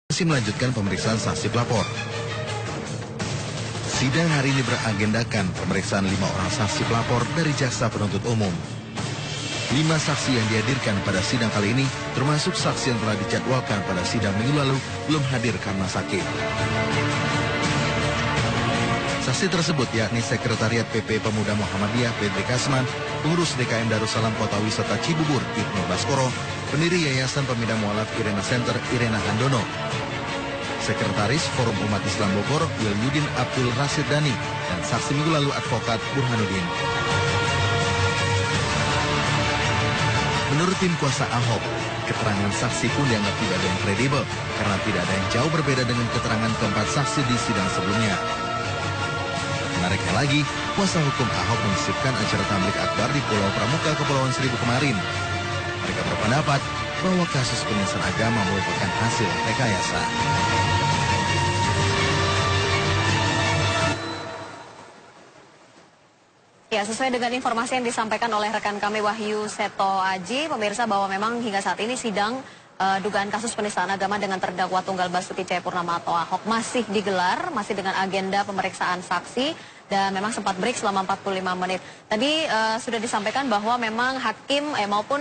Masih melanjutkan pemeriksaan saksi pelapor. Sidang hari ini beragendakan pemeriksaan 5 orang saksi pelapor dari jaksa penuntut umum. 5 saksi yang dihadirkan pada sidang kali ini, termasuk saksi yang telah dijadwalkan pada sidang minggu lalu, belum hadir karena sakit. Saksi tersebut yakni Sekretariat PP Pemuda Muhammadiyah Pedri Kasman, Pengurus DKM Darussalam Kota Wisata Cibubur Ibnu Baskoro, pendiri Yayasan Pemindah Mualaf Irena Center Irena Handono, Sekretaris Forum Umat Islam Bogor Wilyudin Abdul Rasid Dani, dan saksi minggu lalu Advokat Burhanuddin. Menurut tim kuasa Ahok, keterangan saksi pun dianggap tidak ada yang kredibel karena tidak ada yang jauh berbeda dengan keterangan keempat saksi di sidang sebelumnya. Menariknya lagi, kuasa hukum Ahok menyisipkan acara tablik akbar di Pulau Pramuka, Kepulauan Seribu kemarin. Mereka berpendapat bahwa kasus penistaan agama merupakan hasil rekayasa. Ya, sesuai dengan informasi yang disampaikan oleh rekan kami Wahyu Seto Aji, pemirsa, bahwa memang hingga saat ini sidang dugaan kasus penistaan agama dengan terdakwa tunggal Basuki Cahayapurnama atau Ahok masih digelar, masih dengan agenda pemeriksaan saksi, dan memang sempat break selama 45 menit. Tadi sudah disampaikan bahwa memang hakim maupun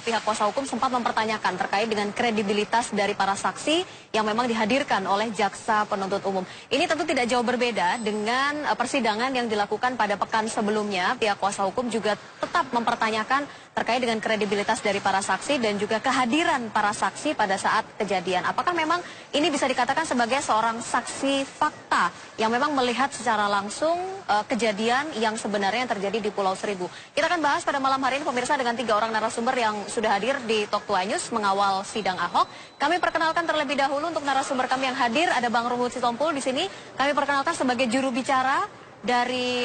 pihak kuasa hukum sempat mempertanyakan terkait dengan kredibilitas dari para saksi yang memang dihadirkan oleh jaksa penuntut umum. Ini tentu tidak jauh berbeda dengan persidangan yang dilakukan pada pekan sebelumnya. Pihak kuasa hukum juga tetap mempertanyakan terkait dengan kredibilitas dari para saksi dan juga kehadiran para saksi pada saat kejadian. Apakah memang ini bisa dikatakan sebagai seorang saksi fakta yang memang melihat secara langsung kejadian yang sebenarnya yang terjadi di Pulau Seribu. Kita akan bahas pada malam hari ini, pemirsa, dengan 3 orang narasumber yang sudah hadir di Talk to News mengawal sidang Ahok. Kami perkenalkan terlebih dahulu untuk narasumber kami yang hadir, ada Bang Ruhut Sitompul di sini. Kami perkenalkan sebagai juru bicara dari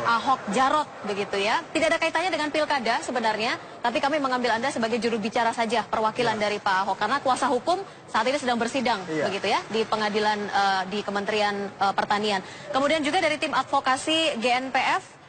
Ahok Jarot, begitu ya. Tidak ada kaitannya dengan pilkada sebenarnya, tapi kami mengambil Anda sebagai juru bicara saja, perwakilan dari Pak Ahok, karena kuasa hukum saat ini sedang bersidang, begitu ya, di pengadilan di Kementerian Pertanian. Kemudian juga dari tim advokasi GNPF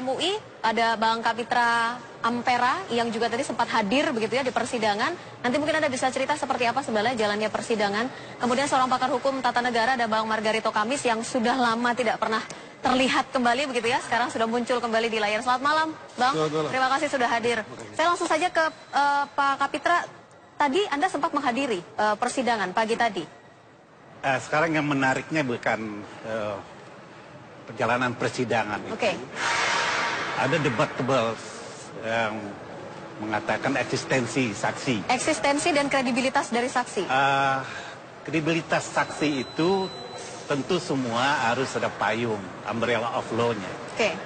MUI, ada Bang Kapitra Ampera yang juga tadi sempat hadir begitu ya di persidangan. Nanti mungkin Anda bisa cerita seperti apa sebenarnya jalannya persidangan. Kemudian seorang pakar hukum tata negara, ada Bang Margarito Kamis yang sudah lama tidak pernah terlihat kembali begitu ya, sekarang sudah muncul kembali di layar. Selamat malam, Bang. Terima kasih sudah hadir. Saya langsung saja ke Pak Kapitra. Tadi Anda sempat menghadiri persidangan pagi tadi. Sekarang yang menariknya bukan perjalanan persidangan. Oke. Ada debat tebal yang mengatakan eksistensi saksi. Eksistensi dan kredibilitas dari saksi. Kredibilitas saksi itu tentu semua harus ada payung, umbrella of law-nya. Oke.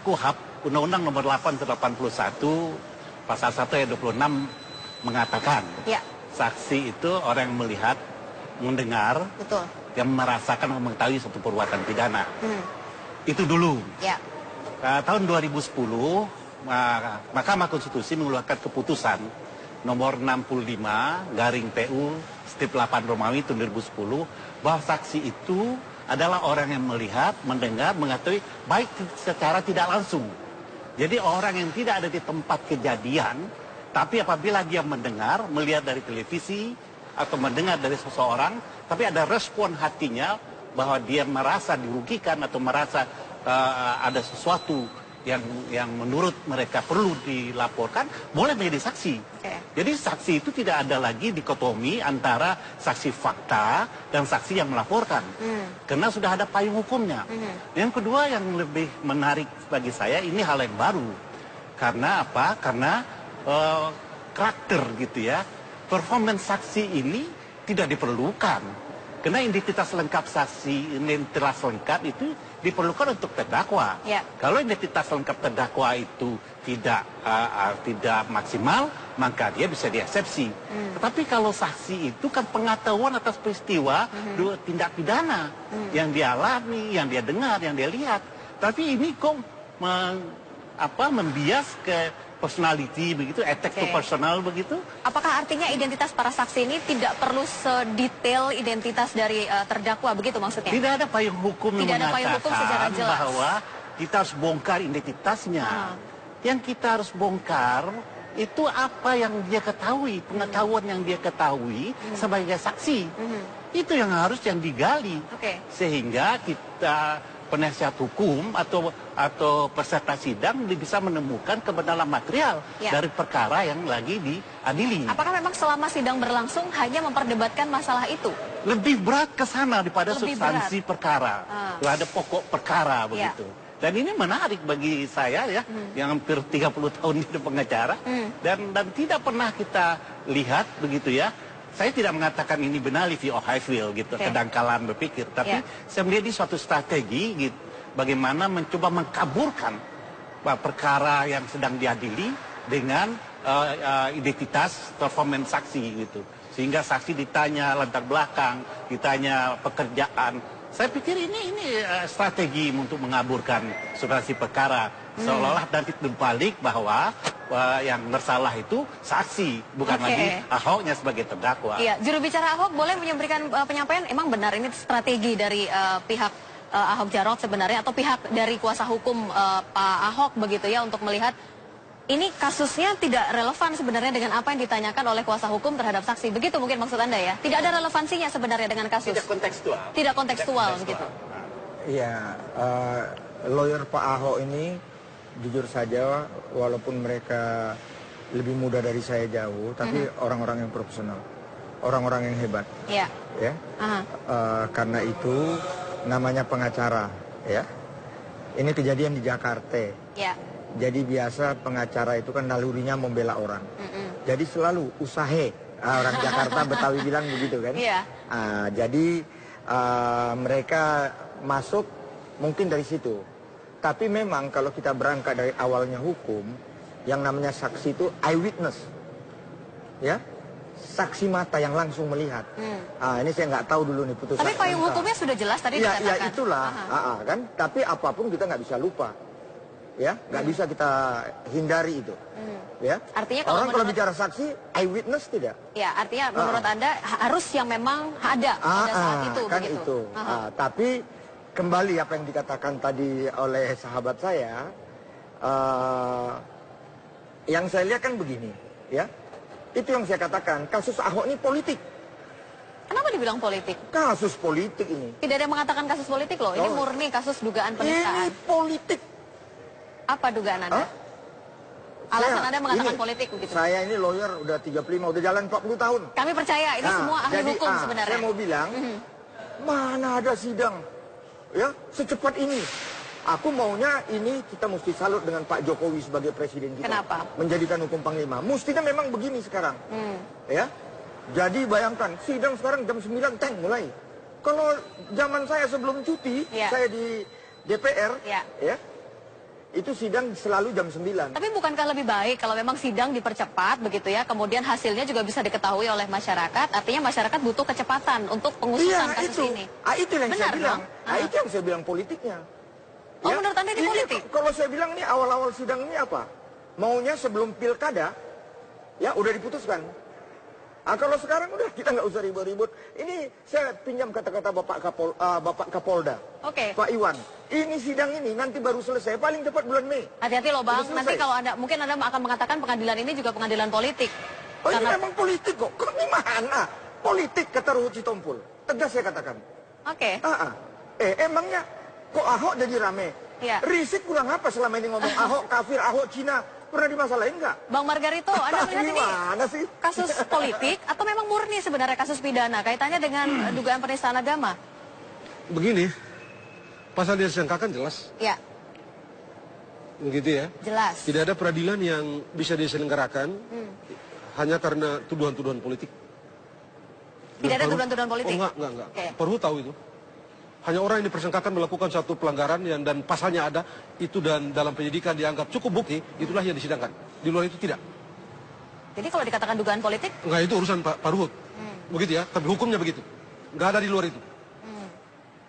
KUHP, Undang-Undang Nomor 8 Tahun 81, Pasal 1 ayat 26 mengatakan saksi itu orang yang melihat, mendengar, betul, yang merasakan dan mengetahui suatu perbuatan pidana. Itu dulu. Tahun 2010, Mahkamah Konstitusi mengeluarkan keputusan nomor 65/PU/8 Romawi tahun 2010 bahwa saksi itu adalah orang yang melihat, mendengar, mengetahui baik secara tidak langsung. Jadi orang yang tidak ada di tempat kejadian, tapi apabila dia mendengar, melihat dari televisi atau mendengar dari seseorang, tapi ada respon hatinya bahwa dia merasa dirugikan atau merasa ada sesuatu yang menurut mereka perlu dilaporkan, boleh menjadi saksi. Jadi saksi itu tidak ada lagi dikotomi antara saksi fakta dan saksi yang melaporkan. Karena sudah ada payung hukumnya. Yang kedua yang lebih menarik bagi saya, ini hal yang baru. Karena apa? Karena karakter gitu ya. Performance saksi ini tidak diperlukan. Karena identitas lengkap saksi, identitas lengkap itu diperlukan untuk terdakwa. Kalau identitas lengkap terdakwa itu tidak maksimal, maka dia bisa dieksepsi. Tetapi kalau saksi itu kan pengetahuan atas peristiwa tindak pidana yang dia alami, yang dia dengar, yang dia lihat. Tapi ini kok membias ke personality begitu, attack to personal begitu. Apakah artinya identitas para saksi ini tidak perlu sedetail identitas dari terdakwa begitu maksudnya? Tidak ada payung hukum yang mengatakan bahwa kita harus bongkar identitasnya. Yang kita harus bongkar itu apa yang dia ketahui, pengetahuan yang dia ketahui sebagai saksi. Itu yang harus yang digali. Oke. Sehingga kita penasihat hukum atau peserta sidang bisa menemukan kebenaran material dari perkara yang lagi diadili. Apakah memang selama sidang berlangsung hanya memperdebatkan masalah itu? Lebih berat ke sana daripada Lebih substansi perkara. Ada pokok perkara begitu. Dan ini menarik bagi saya ya, yang hampir 30 tahun di pengacara. Dan tidak pernah kita lihat begitu ya. Saya tidak mengatakan ini benar view or high feel gitu, kedangkalan berpikir. Tapi saya melihat ini suatu strategi gitu, bagaimana mencoba mengkaburkan perkara yang sedang diadili dengan identitas performance saksi gitu. Sehingga saksi ditanya latar belakang, ditanya pekerjaan. Saya pikir ini strategi untuk mengaburkan substansi perkara. Seolah-olah nanti berbalik bahwa yang bersalah itu saksi, bukan lagi Ahoknya sebagai terdakwa. Iya, juru bicara Ahok boleh memberikan penyampaian, emang benar ini strategi dari pihak Ahok Jarot sebenarnya, atau pihak dari kuasa hukum Pak Ahok begitu ya, untuk melihat ini kasusnya tidak relevan sebenarnya dengan apa yang ditanyakan oleh kuasa hukum terhadap saksi. Begitu mungkin maksud Anda ya? Tidak ada relevansinya sebenarnya dengan kasus. Tidak kontekstual. Tidak kontekstual begitu. Iya, lawyer Pak Ahok ini jujur saja, walaupun mereka lebih muda dari saya jauh, tapi orang-orang yang profesional, orang-orang yang hebat. Iya. Ya. Karena itu namanya pengacara, ya. Ini kejadian di Jakarta. Iya. Jadi biasa pengacara itu kan nalurinya membela orang. Jadi selalu usahe. Orang Jakarta Betawi bilang begitu kan. Iya. Jadi mereka masuk mungkin dari situ. Tapi memang kalau kita berangkat dari awalnya hukum, yang namanya saksi itu eyewitness, ya, saksi mata yang langsung melihat. Ini saya nggak tahu dulu nih putusan. Tapi payung hukumnya sudah jelas tadi dikatakan. Ya itulah, kan. Tapi apapun kita nggak bisa lupa, ya, nggak bisa kita hindari itu, ya. Artinya kalau bicara saksi, eyewitness tidak. Ya, artinya menurut Anda harus yang memang ada pada saat itu, kan begitu. Itu. Tapi kembali apa yang dikatakan tadi oleh sahabat saya, yang saya lihat kan begini, ya. Itu yang saya katakan, kasus Ahok ini politik. Kenapa dibilang politik? Kasus politik ini. Tidak ada yang mengatakan kasus politik loh, ini murni kasus dugaan penistaan. Ini politik. Apa dugaan Anda? Alasan Anda mengatakan politik begitu? Saya ini lawyer udah 35, udah jalan 40 tahun. Kami percaya, ini semua ahli hukum sebenarnya. Saya mau bilang, mana ada sidang, ya, secepat ini. Aku maunya ini kita mesti salut dengan Pak Jokowi sebagai presiden kita. Kenapa? Menjadikan hukum panglima. Mestinya memang begini sekarang. Ya. Jadi bayangkan, sidang sekarang jam 9 mulai. Kalau zaman saya sebelum cuti, saya di DPR, ya, itu sidang selalu jam 9. Tapi bukankah lebih baik kalau memang sidang dipercepat begitu ya, kemudian hasilnya juga bisa diketahui oleh masyarakat, artinya masyarakat butuh kecepatan untuk pengusutan kasus ini. Itu yang benar, saya bilang. Itu yang saya bilang politiknya. Oh, ya? Menurut Anda ini politik? Kalau saya bilang ini awal-awal sidang ini apa? Maunya sebelum pilkada, ya udah diputuskan. Kalau sekarang udah kita nggak usah ribut-ribut. Ini saya pinjam kata-kata Bapak Kapolda, Pak Iwan. Ini sidang ini nanti baru selesai, paling cepat bulan Mei. Hati-hati loh Bang, nanti kalau mungkin Anda akan mengatakan pengadilan ini juga pengadilan politik. Oh ini memang politik kok. Kok ini mana? Politik kata Ruhut Sitompul. Tegas saya katakan. Emangnya kok Ahok jadi rame? Risik kurang apa selama ini ngomong Ahok kafir, Ahok Cina? Pernah dimasalahin nggak? Bang Margarito, Anda melihat ini kasus politik atau memang murni sebenarnya kasus pidana kaitannya dengan dugaan penistaan agama? Begini, pasal yang disangkakan jelas. Ya. Begitu ya? Jelas. Tidak ada peradilan yang bisa diselenggarakan hanya karena tuduhan-tuduhan politik. Tidak ada tuduhan-tuduhan politik? Oh, enggak. Perlu tahu itu. Hanya orang yang dipersangkakan melakukan satu pelanggaran dan pasalnya ada, itu dan dalam penyidikan dianggap cukup bukti, itulah yang disidangkan. Di luar itu tidak. Jadi kalau dikatakan dugaan politik? Enggak, itu urusan Pak Ruhut. Begitu ya, tapi hukumnya begitu. Enggak ada di luar itu.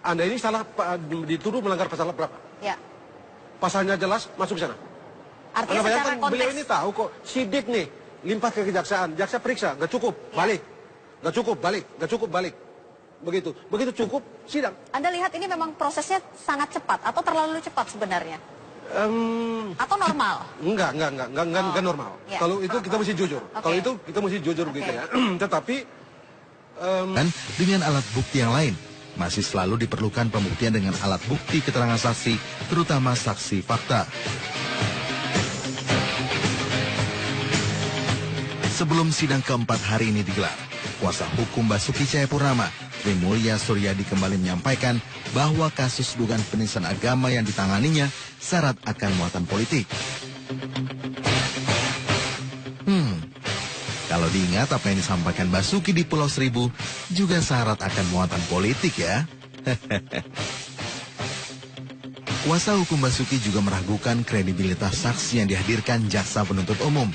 Anda ini salah, dituduh melanggar pasal berapa? Ya. Pasalnya jelas, masuk ke sana. Artinya Anda secara konteks... beliau ini tahu kok, sidik nih, limpah ke kejaksaan, jaksa periksa, nggak cukup, balik. Nggak cukup, balik. Nggak cukup, balik. Begitu cukup sidang. Anda lihat ini memang prosesnya sangat cepat atau terlalu cepat sebenarnya? Atau normal? Enggak normal. Ya. Kalau itu kita mesti jujur. Kalau itu kita mesti jujur gitu ya. Tetapi Dan dengan alat bukti yang lain, masih selalu diperlukan pembuktian dengan alat bukti keterangan saksi, terutama saksi fakta. Sebelum sidang keempat hari ini digelar, kuasa hukum Basuki Cahayapurnama, Sri Mulya Suryadi kembali menyampaikan bahwa kasus dugaan penistaan agama yang ditanganinya syarat akan muatan politik. Kalau diingat apa yang disampaikan Basuki di Pulau Seribu juga syarat akan muatan politik ya. Kuasa hukum Basuki juga meragukan kredibilitas saksi yang dihadirkan jaksa penuntut umum.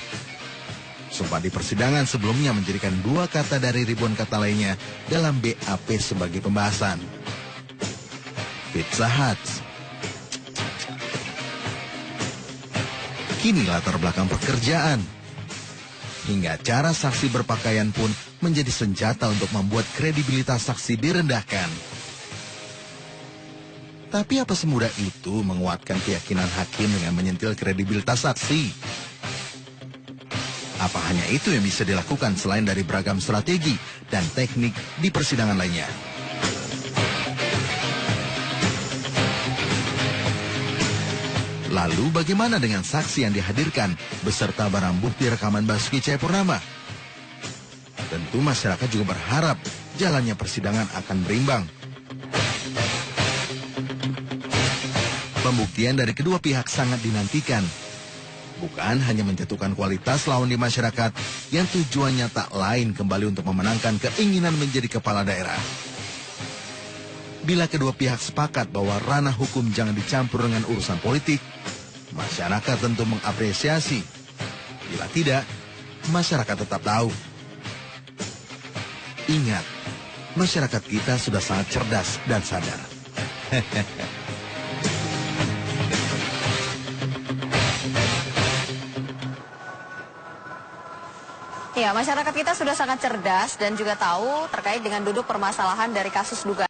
Sumpah di persidangan sebelumnya menjadikan 2 kata dari ribuan kata lainnya dalam BAP sebagai pembahasan. Pizza Hut. Kini latar belakang pekerjaan. Hingga cara saksi berpakaian pun menjadi senjata untuk membuat kredibilitas saksi direndahkan. Tapi apa semudah itu menguatkan keyakinan hakim dengan menyentil kredibilitas saksi? Apa hanya itu yang bisa dilakukan selain dari beragam strategi dan teknik di persidangan lainnya? Lalu bagaimana dengan saksi yang dihadirkan beserta barang bukti rekaman Basuki Cahayapurnama? Tentu masyarakat juga berharap jalannya persidangan akan berimbang. Pembuktian dari kedua pihak sangat dinantikan. Bukan hanya menjatuhkan kualitas lawan di masyarakat yang tujuannya tak lain kembali untuk memenangkan keinginan menjadi kepala daerah. Bila kedua pihak sepakat bahwa ranah hukum jangan dicampur dengan urusan politik, masyarakat tentu mengapresiasi. Bila tidak, masyarakat tetap tahu. Ingat, masyarakat kita sudah sangat cerdas dan sadar. Ya, masyarakat kita sudah sangat cerdas dan juga tahu terkait dengan duduk permasalahan dari kasus dugaan